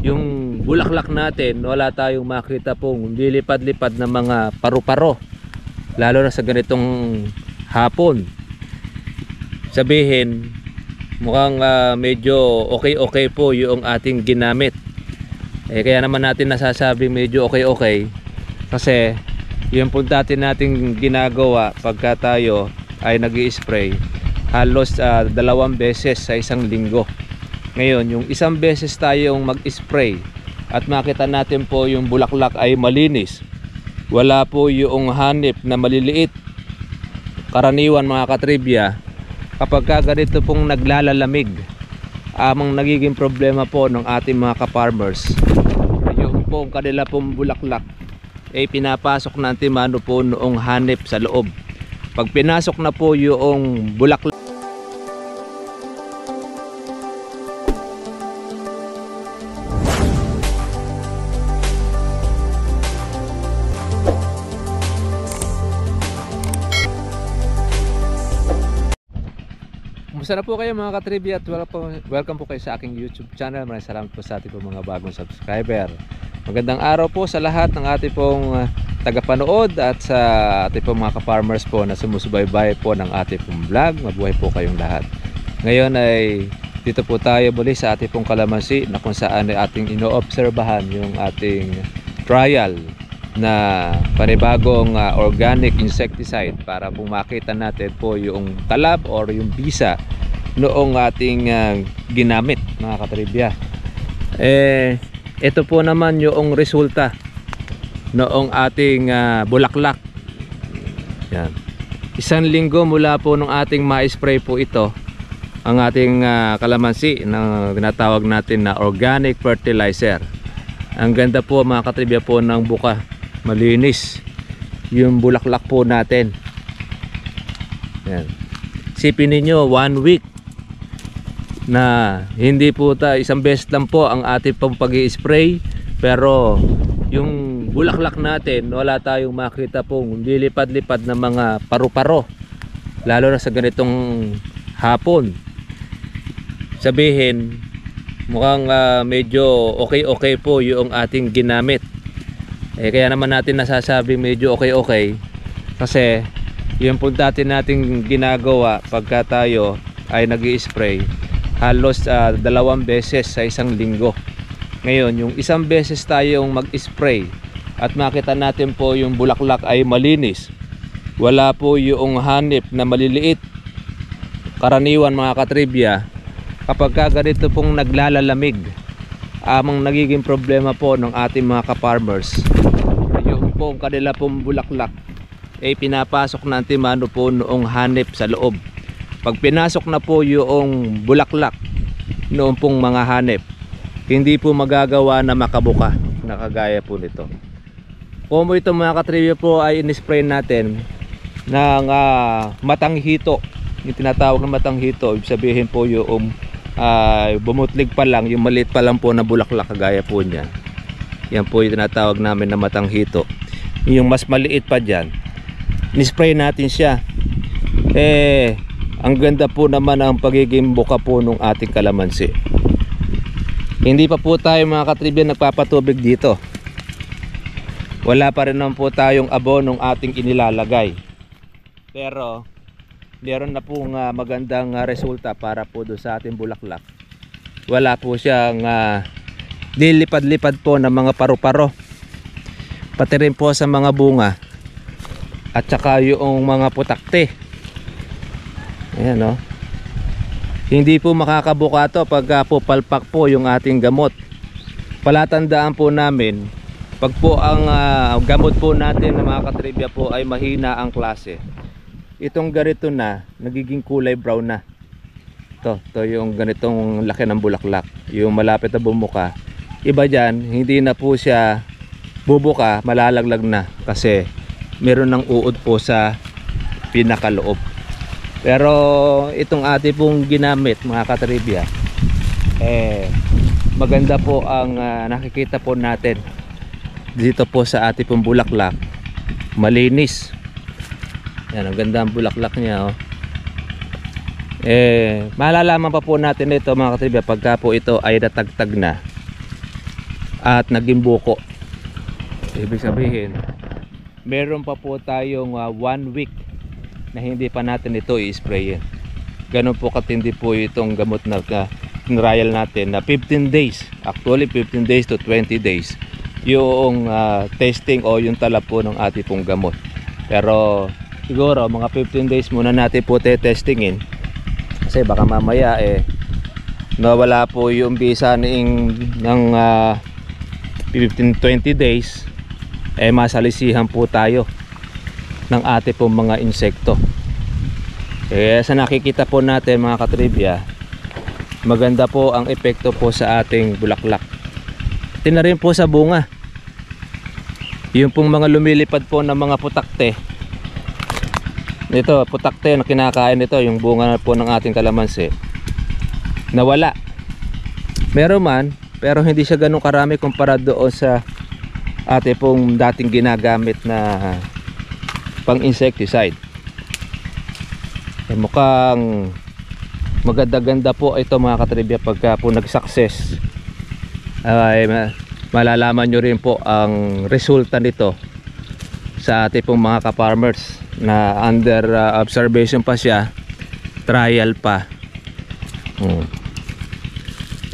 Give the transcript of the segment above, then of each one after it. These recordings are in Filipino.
yung bulaklak natin wala tayong makita pong lilipad-lipad na mga paru-paro, lalo na sa ganitong hapon. Sabihin mukhang medyo okay po yung ating ginamit. Kaya naman natin nasasabing medyo okay kasi yung po nating ginagawa pagka tayo ay nag-i-spray halos 2 beses sa isang linggo. Ngayon yung isang beses tayong mag-spray at makita natin po yung bulaklak ay malinis, wala po yung hanip na maliliit. Karaniwan mga katribya, kapag ganito pong naglalalamig, amang nagiging problema po ng ating mga ka-farmers, yung po kanila pong bulaklak ay pinapasok na antimano po noong hanip sa loob. Pag pinasok na po yung bulaklak, kumusta na po kayo mga katribya, at welcome po kayo sa aking YouTube channel. Maraming salamat po sa ating po mga bagong subscriber. Magandang araw po sa lahat ng ating pong tagapanood at sa ating pong mga ka-farmers po na sumusubaybay po ng ating pong vlog. Mabuhay po kayong lahat. Ngayon ay dito po tayo muli sa ating pong kalamansi na kung saan ay ating inoobserbahan yung ating trial na panibagong organic insecticide para po makita natin po yung talab or yung bisa noong ating ginamit mga katribya. Ito po naman yung resulta noong ating bulaklak. Yan. 1 linggo mula po nung ating ma-spray po ito ang ating kalamansi na tinatawag natin na organic fertilizer. Ang ganda po mga katribya po ng buka, malinis yung bulaklak po natin. Yan. Sipin ninyo 1 week na hindi po isang beses lang po ang ating pag-i-spray, pero yung bulaklak natin wala tayong makita pong lilipad-lipad na mga paru-paro, lalo na sa ganitong hapon. Sabihin mukhang medyo okay po yung ating ginamit. Kaya naman natin nasasabing medyo okay kasi yung po nating ginagawa pagka tayo ay nag-i-spray halos 2 beses sa isang linggo. Ngayon yung isang beses tayong mag-spray at makita natin po yung bulaklak ay malinis, wala po yung hanip na maliliit. Karaniwan mga katribya, kapag ganito pong naglalalamig, amang nagiging problema po ng ating mga ka-farmers, yung po kanila pong bulaklak ay pinapasok na antimano po noong hanip sa loob. Pag pinasok na po yung bulaklak noong pong mga hanip, hindi po magagawa na makabuka na kagaya po nito. Kung ito mga katribya po ay in-spray natin ng matanghito, yung tinatawag na matanghito, ibig sabihin po yung bumutlig pa lang, yung maliit pa lang po na bulaklak kagaya po niya. Yan po yung tinatawag namin na matanghito. Yung mas maliit pa dyan, in-spray natin siya. Ang ganda po naman ang pagiging buka po ng ating kalamansi. Hindi pa po tayo mga katribya nagpapatubig dito. Wala pa rin naman po tayong abonong ating inilalagay. Pero meron na pong magandang resulta para po doon sa ating bulaklak. Wala po siyang lilipad-lipad po ng mga paru-paro. Pati rin po sa mga bunga at saka yung mga putakte. Ayan o. Hindi po makakabuka to pag po palpak po yung ating gamot. Palatandaan po namin pag po ang gamot po natin na mga katribya po ay mahina ang klase, itong ganito na nagiging kulay brown na. To yung ganitong laki ng bulaklak, yung malapit na bumuka. Iba dyan, hindi na po siya bubuka, malalaglag na kasi meron ng uod po sa pinakaloob. Pero itong ating pong ginamit mga katribya, maganda po ang nakikita po natin dito po sa ating pong bulaklak, malinis. Yan, ang ganda ang bulaklak niya oh. Malalaman pa po natin ito mga katribya pagka po ito ay natagtag na. at naging buko. Ibig sabihin, meron pa po tayong 1 week na hindi pa natin ito i-sprayin. Ganun po katindi po itong gamot na trial natin na 15 days, actually 15 days to 20 days yung testing o yung talab po ng ating pong gamot. Pero siguro mga 15 days muna natin po testingin, kasi baka mamaya nawala po yung bisa ng 15-20 days, masalisihan po tayo ng ating pong mga insekto. Sa nakikita po natin mga katribya, maganda po ang epekto po sa ating bulaklak. Pati na rin po sa bunga. Yung pong mga lumilipad po ng mga putakte, ito putakte na kinakain nito, yung bunga po ng ating kalamansi, nawala. Meron man, pero hindi siya ganun karami kumpara doon sa ating pong dating ginagamit na pang insecticide. Mukhang maganda-ganda po ito mga katribya. Pagka po nag-success, malalaman nyo rin po ang resulta nito sa ating pong mga ka-farmers na under observation pa siya, trial pa.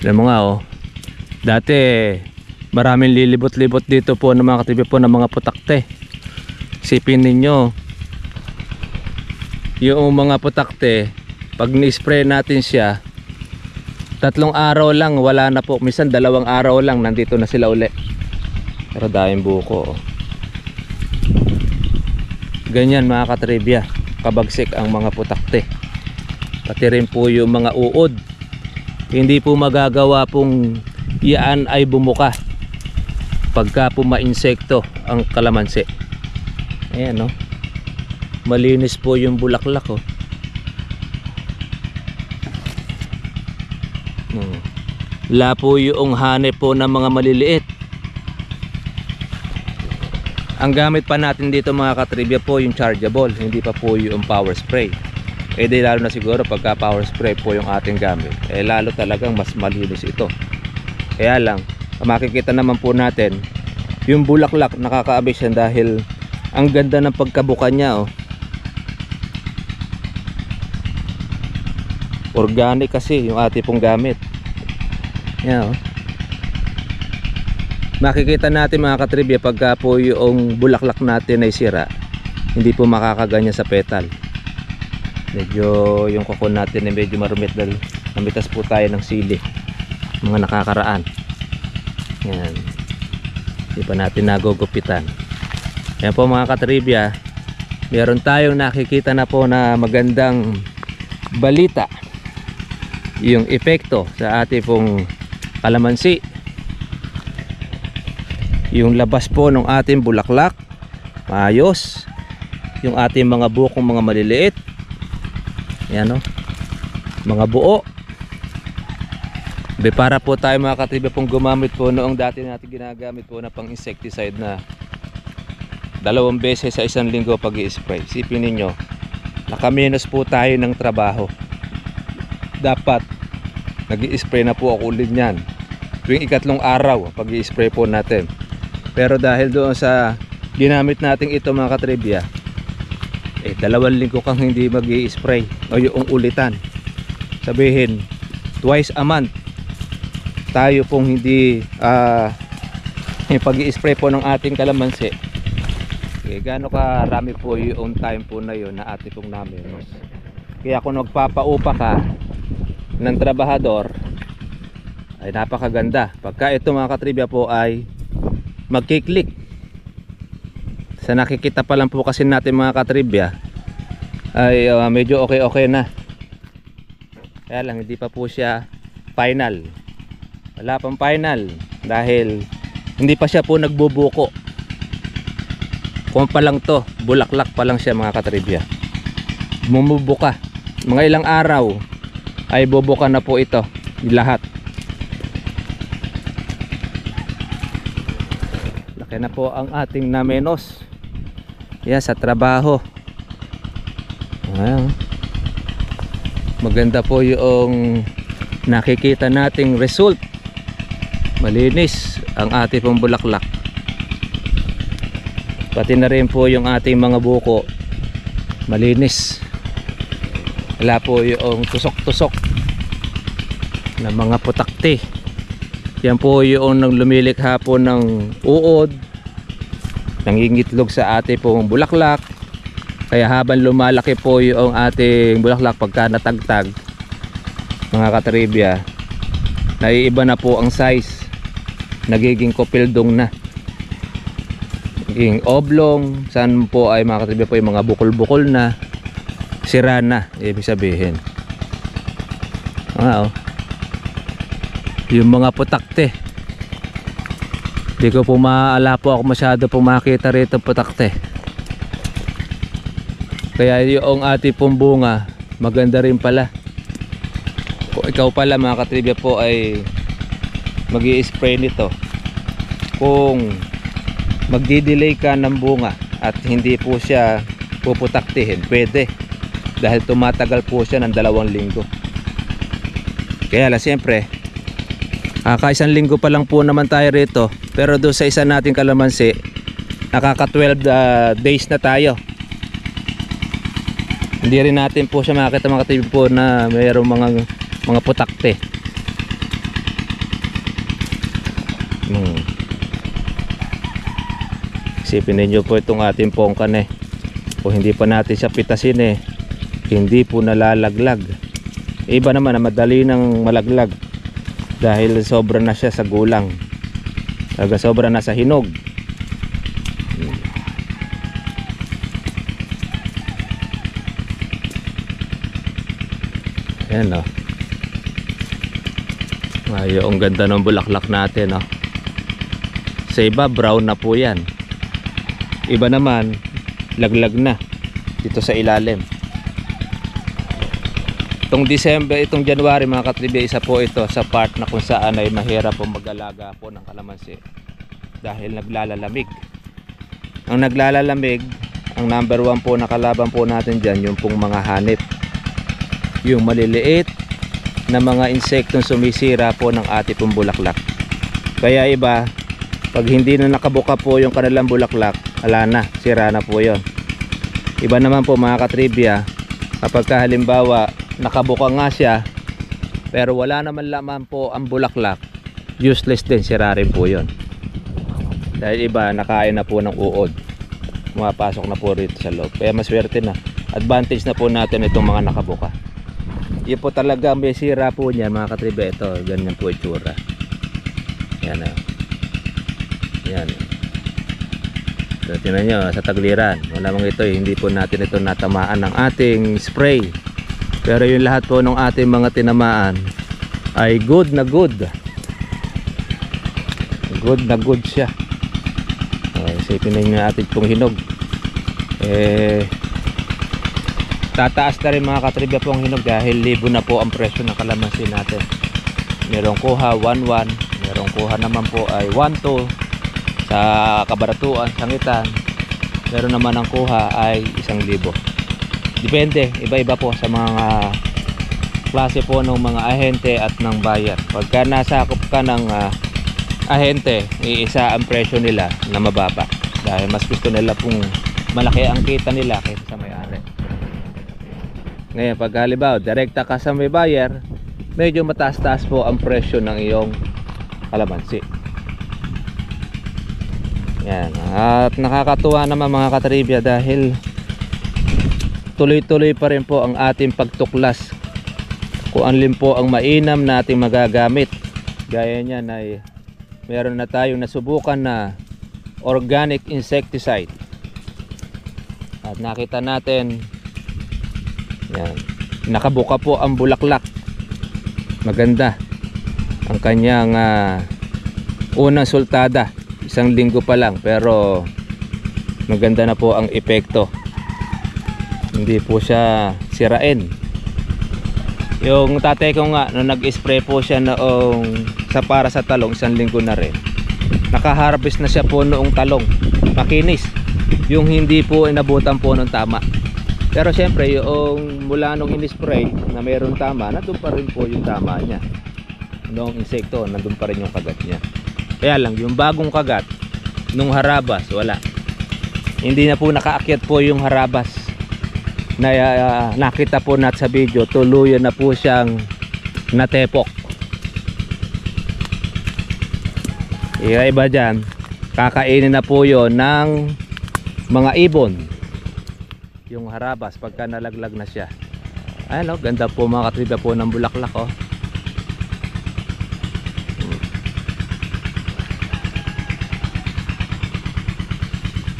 Alam mo nga dati maraming lilibot-libot dito po ng mga katribya po ng mga putakte. Isipin ninyo, yung mga putakte, pag ni-spray natin siya, 3 araw lang wala na po, minsan 2 araw lang nandito na sila uli. Pero dahil buko ganyan mga katribya, kabagsik ang mga putakte. Pati rin po yung mga uod, hindi po magagawa pong iyan ay bumuka pagka po ma-insekto ang kalamansi. Ayan malinis po yung bulaklak wala po yung hanep po ng mga maliliit. Ang gamit pa natin dito mga katribya po yung chargeable, hindi pa po yung power spray. Di lalo na siguro pagka power spray po yung ating gamit, lalo talagang mas malinis ito. Kaya lang, makikita naman po natin yung bulaklak, nakakaabis yan dahil ang ganda ng pagkabuka niya organic kasi yung ating pong gamit. Yan makikita natin mga katribya pagka po yung bulaklak natin ay sira, hindi po makakaganya sa petal. Medyo yung kuko natin ay medyo marumit dahil namitas po tayo ng sili mga nakakaraan. Yan, hindi pa natin nagugupitan. Yan po mga katribya, meron tayong nakikita na po na magandang balita, yung epekto sa ating pong kalamansi, yung labas po ng ating bulaklak maayos, yung ating mga bukong mga maliliit, yan mga buo. Para po tayo mga katribya pong gumamit po noong dati natin ginagamit po na pang insecticide na 2 beses sa 1 linggo pag i-spray. Isipin ninyo, nakaminos po tayo ng trabaho. Dapat nag-i-spray na po ako ulit niyan tuwing 3 araw pag i-spray po natin. Pero dahil doon sa ginamit natin ito mga katribya, 2 linggo kang hindi mag-i-spray o yung ulitan. Sabihin, twice a month tayo pong hindi pag-i-spray po ng ating kalamansi. Gaano karami po yung time po na yun na ating pong naminos. Kaya kung nagpapaupa ka ng trabahador, ay napakaganda pagka ito mga katribya po ay magkiklik. Sa nakikita pa lang po kasi natin mga katribya ay medyo okay na, kaya lang hindi pa po siya final. Wala pang final dahil hindi pa siya po nagbubuko. Kung pa lang to, bulaklak pa lang siya mga katribya. Bumubuka, mga ilang araw ay bubuka na po ito lahat. Laki na po ang ating namenos sa trabaho. Maganda po yung nakikita nating result Malinis ang ating pong bulaklak. Pati na rin po yung ating mga buko, malinis. Wala po yung tusok-tusok na mga putakti. Yan po yung nang lumilikha po ng uod, nangingitlog sa ating pong bulaklak. Kaya habang lumalaki po yung ating bulaklak, pagka natagtag, mga katribya, naiiba na po ang size, nagiging kopildong na, naging oblong. Saan po ay mga katribya po yung mga bukol-bukol na, sira na, ibig sabihin. Yung mga putakte, hindi ko po maala po ako masyado po makita rito putakte. Kaya yung ating pong bunga maganda rin pala. Kung ikaw pala mga katribya po ay mag-i-spray nito, kung magdi-delay ka ng bunga at hindi po siya puputaktihin, pwede, dahil tumatagal po siya ng 2 linggo. Kaya lang siyempre, isang linggo pa lang po naman tayo rito, pero doon sa isa nating kalamansi, nakaka 12 days na tayo. Hindi rin natin po siya makita mga katribya po na mayroong mga putakte. Isipin ninyo po itong ating pongkan kung hindi pa natin siya pitasin hindi po nalalaglag. Iba naman na madali nang malaglag dahil sobra na siya sa gulang, sobra na sa hinog. Ayan yung ganda ng bulaklak natin sa iba brown na po yan, iba naman laglag na dito sa ilalim. Itong December, itong January mga katribya, isa po ito sa part na kung saan ay mahirap po mag-alaga po ng kalamansi dahil naglalalamig. Ang naglalalamig, ang number 1 po na kalaban po natin dyan, yung pong mga hanip, yung maliliit na mga insektong sumisira po ng ating pong bulaklak. Kaya iba, pag hindi na nakabuka po yung kanilang bulaklak, wala na, sira na po yon. Iba naman po mga katribya, kapag halimbawa nakabuka nga siya pero wala naman laman po ang bulaklak, useless din, sira rin po yon. Dahil iba nakain na po ng uod, pumapasok na po rito sa loob. Kaya maswerte na, advantage na po natin itong mga nakabuka. Yun po talaga, may sira po niyan mga katribya. Ito, ganyan po itsura. Yan yan. So, tingnan nyo sa tagliran, malamang ito hindi po natin ito natamaan ng ating spray, pero yung lahat po ng ating mga tinamaan ay good na good siya. Isipin ninyo ating pong hinog, tataas na rin mga katribya po ang hinog dahil libo na po ang presyo ng kalamansi natin. Merong kuha 1.1, merong kuha naman po ay 1.2 sa Kabaratuan, Sangitan. Meron naman ang kuha ay 1,000. Depende, iba-iba po sa mga klase po ng mga ahente at ng buyer. Pagka nasakop ka ng ahente, iisa ang presyo nila na mababa dahil mas gusto nila pong malaki ang kita nila kaysa sa may-ari. Ngayon pag halimbawa direkta ka sa may buyer, medyo mataas-taas po ang presyo ng iyong kalamansi. Yan. At nakakatuwa naman mga katribya dahil tuloy-tuloy pa rin po ang ating pagtuklas kung alin po ang mainam nating magagamit. Gaya niyan ay meron na tayong nasubukan na organic insecticide at nakita natin yan, nakabuka po ang bulaklak, maganda ang kanyang unang sultada, 1 linggo pa lang, pero maganda na po ang epekto, hindi po siya sirain. Yung tatay ko nga nung nag-spray po siya noong para sa talong, 1 linggo na rin, nakaharvest na siya po noong talong, makinis, yung hindi po inabutan po ng tama. Pero syempre yung mula nung in-spray na mayroong tama, nandun pa rin po yung tama niya. noong insekto, nandun pa rin yung kagat niya. Kaya lang yung bagong kagat nung harabas, wala. Hindi na po nakaakyat po yung harabas na nakita po natin sa video. Tuluyan na po siyang natepok. Iba dyan, kakainin na po yon ng mga ibon, yung harabas pagka nalaglag na siya. Ayun, ganda po mga katribya po ng bulaklak, oh.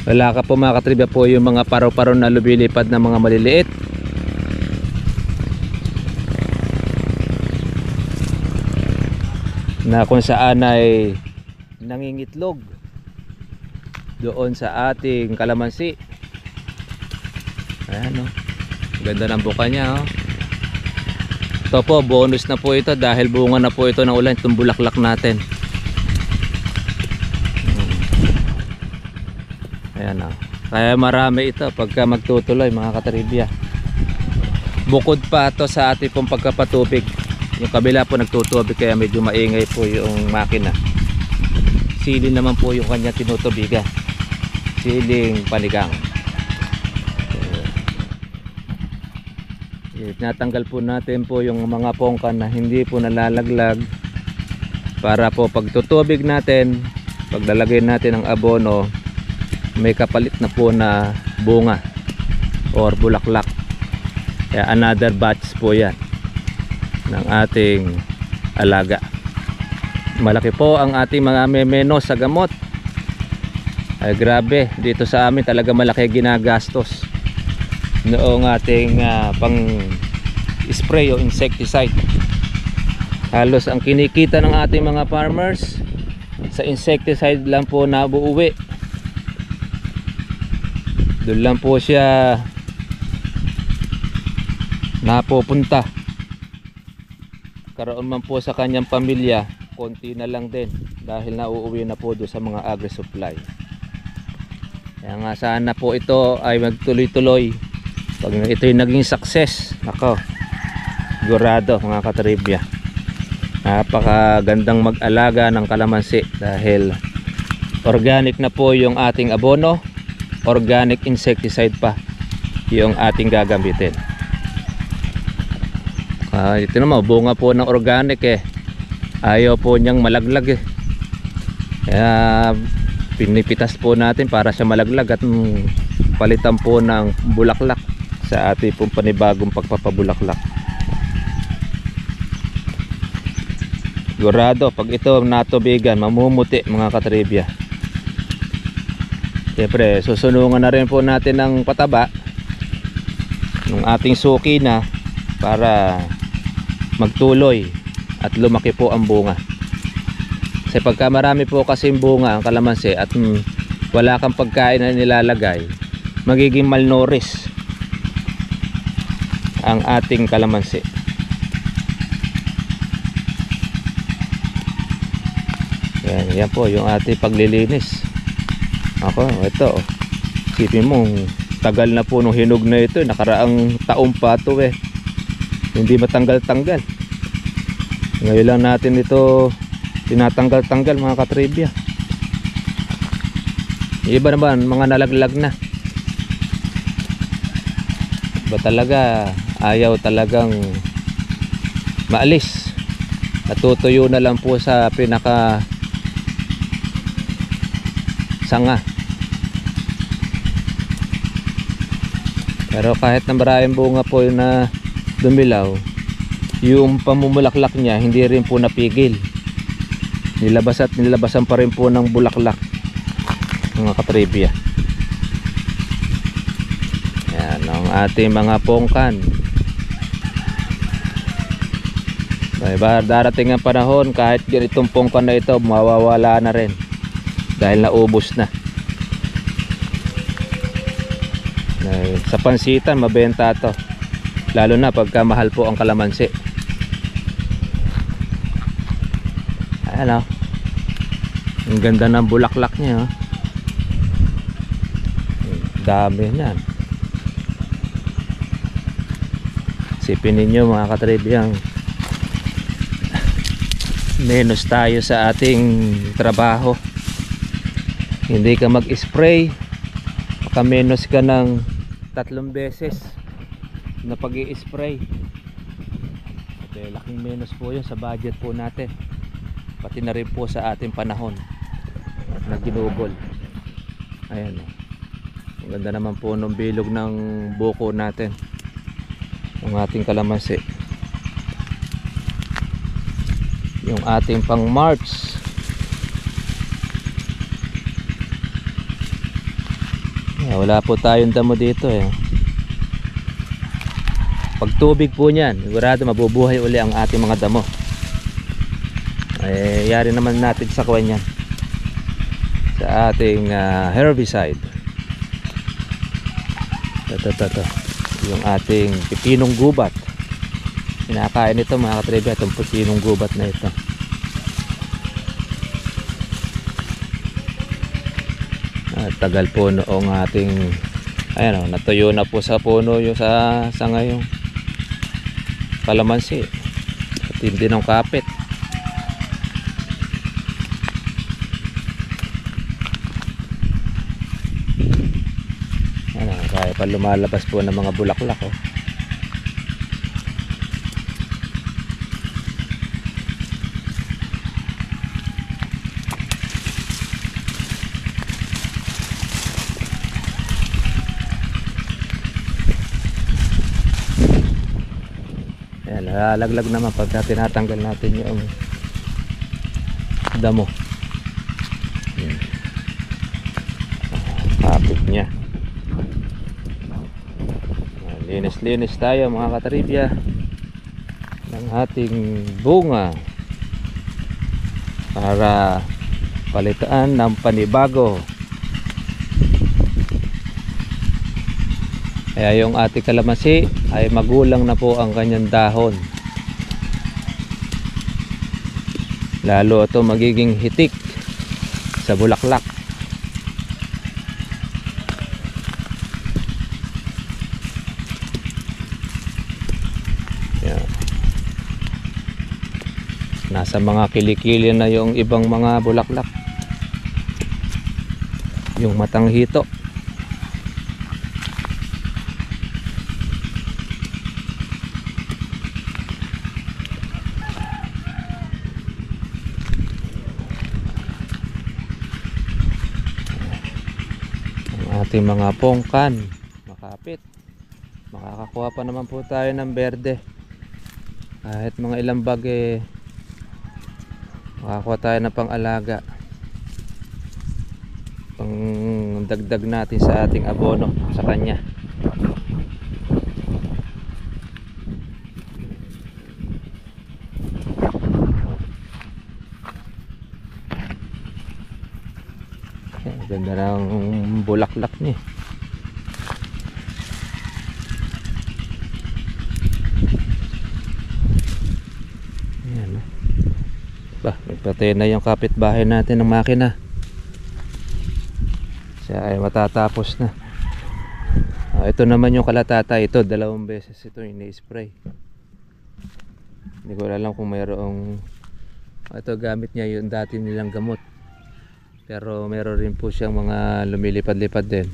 Wala ka po mga katribya po yung mga paro-paro na lumilipad na mga maliliit. Na kung saan ay nangingitlog doon sa ating kalamansi. Ayan, oh. Ganda ng buka niya, oh. Ito po, bonus na po ito dahil bunga na po ito ng ulan, itong bulaklak natin. Ayan, oh. Kaya marami ito pagka magtutuloy mga katribya. Bukod pa ito sa ating pong pagkapatubig, yung kabila po nagtutubig kaya medyo maingay po yung makina. Siling naman po yung kanya tinutubigan, siling panigang. Natanggal po natin po yung mga pongkan na hindi po nalalaglag para po pagtutubig natin, paglalagay natin ng abono, may kapalit na po na bunga or bulaklak. Kaya another batch po yan ng ating alaga. Malaki po ang ating mga memenos sa gamot. Ay grabe, dito sa amin talaga malaki ginagastos noong ating pang spray o insecticide. Halos ang kinikita ng ating mga farmers sa insecticide lang po na buuwi. Doon lang po siya napupunta. Karoon man po sa kanyang pamilya, konti na lang din dahil nauuwi na po doon sa mga agri-supply. Kaya nga sana po ito ay magtuloy-tuloy. Pag ito yung naging success, ako, sigurado mga katribya, napakagandang mag-alaga ng kalamansi dahil organic na po yung ating abono, organic insecticide pa yung ating gagamitin. Ito naman, bunga po ng organic eh, ayaw po niyang malaglag eh, kaya pinipitas po natin para siya malaglag at palitan po ng bulaklak sa ating pong panibagong pagpapabulaklak. Sigurado pag ito natubigan, mamumuti mga katribya. Siyempre susunungan na rin po natin ng pataba ng ating suki na para magtuloy at lumaki po ang bunga. Kasi pagka marami po kasing bunga ang kalamansi at wala kang pagkain na nilalagay, magiging malnourished ang ating kalamansi. Yan po yung ating paglilinis. Ako, ito, isipin mo, tagal na po nung hinog na ito, nakaraang taon pa ito eh, hindi matanggal-tanggal. Ngayon lang natin ito tinatanggal-tanggal mga katribya. Iba naman mga nalaglag na. Iba talaga, ayaw talagang maalis. Natutuyo na lang po sa pinaka sanga. Pero kahit na maraming bunga po na dumilaw, yung pamumulaklak niya hindi rin po napigil. Nilabas at nilabasan pa rin po ng bulaklak mga katribya. Yan ang ating mga pongkan. Diba, darating ang panahon kahit ganitong pongkan na ito mawawala na rin dahil naubos na. Sa pansitan mabenta to, lalo na pagka mahal po ang kalamansi. Ayan, oh. Ang ganda ng bulaklak niya, oh. Dami niyan. Sipin ninyo mga katribyang menos tayo sa ating trabaho. Hindi ka mag-spray, menos ka ng 3 beses na pag-i-spray. Okay, laking menos po yun sa budget po natin, pati na rin po sa ating panahon na ginugol. Ayan, ang ganda naman po ng bilog ng buko natin, ng ating kalamansi, yung ating pang March. Wala po tayong damo dito eh. Pag tubig po niyan, sigurado mabubuhay uli ang ating mga damo. Ay yari naman natin sa kuwan yan, sa ating herbicide. Ito yung ating pipinong gubat. Kinakain ito mga katribya, itong pipinong gubat na ito. Tagal po noong ating, ayan o, natuyo na po sa puno yung sa ngayong kalamansi at hindi ng kapit. Ayan, kaya pa lumalabas po ng mga bulaklak oh. Lalaglag naman pagka tinatanggal natin yung damo. Kapit niya. Linis-linis tayo mga katribya ng ating bunga para palitaan ng panibago. Kaya yung ating kalamansi ay magulang na po ang kanyang dahon. Lalo ito magiging hitik sa bulaklak. Yan. Nasa mga kilikili na yung ibang mga bulaklak. Yung matang hito. Ating mga pongkan makapit, makakakuha pa naman po tayo ng berde. Kahit mga ilang bag eh, makakuha tayo ng pang-alaga, pang dagdag natin sa ating abono sa kanya. Ganda ng bulaklak niya. Ayan. Bah, nagpatay na yung kapitbahay natin ng makina. Siya ay matatapos na. Ito naman yung kalatata. Ito 2 beses ito ini-spray. Hindi ko alam kung mayroong, ito gamit niya yung dati nilang gamot. Pero meron rin po siyang mga lumilipad-lipad din.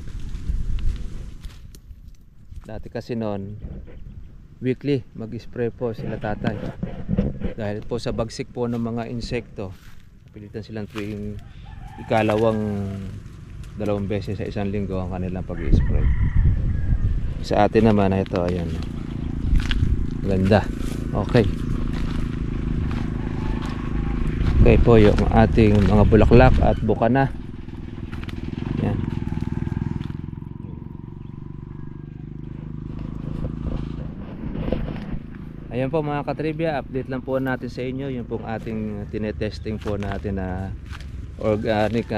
Dati kasi noon, weekly mag-spray po sila tatay. Dahil po sa bagsik po ng mga insekto, pilitan silang tuwing ikalawang 2 beses sa isang linggo ang kanilang pag-spray. Sa atin naman, ito, ayan. Ganda. Okay. Okay po yung ating mga bulaklak at bukana. Yan. Ayan po mga katribya, update lang po natin sa inyo yung pong ating tinetesting po natin na organic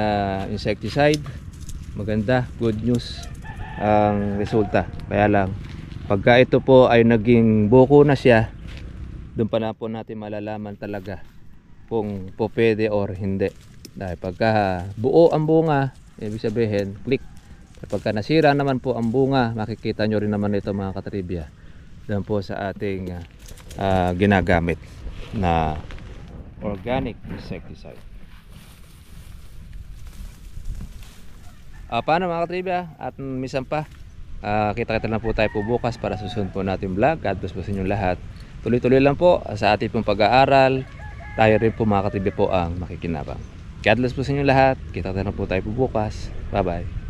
insecticide. Maganda, good news ang resulta. Kaya lang pagka ito po ay naging buko na siya, doon pa na po natin malalaman talaga kung po pwede or hindi. Dahil pagka buo ang bunga, ibig sabihin click. Pagka nasira naman po ang bunga, makikita nyo rin naman ito mga katribya doon po sa ating ginagamit na organic insecticide. Paano mga katribya? At minsan pa, kita-kita na po tayo po bukas para susunod po natin vlog. God bless po sa inyong lahat. Tuloy-tuloy lang po sa ating pong pag-aaral. Tayo rin po mga katribya po ang makikinabang. God bless po sa inyong lahat. Kita-kita na po tayo po bukas. Bye bye.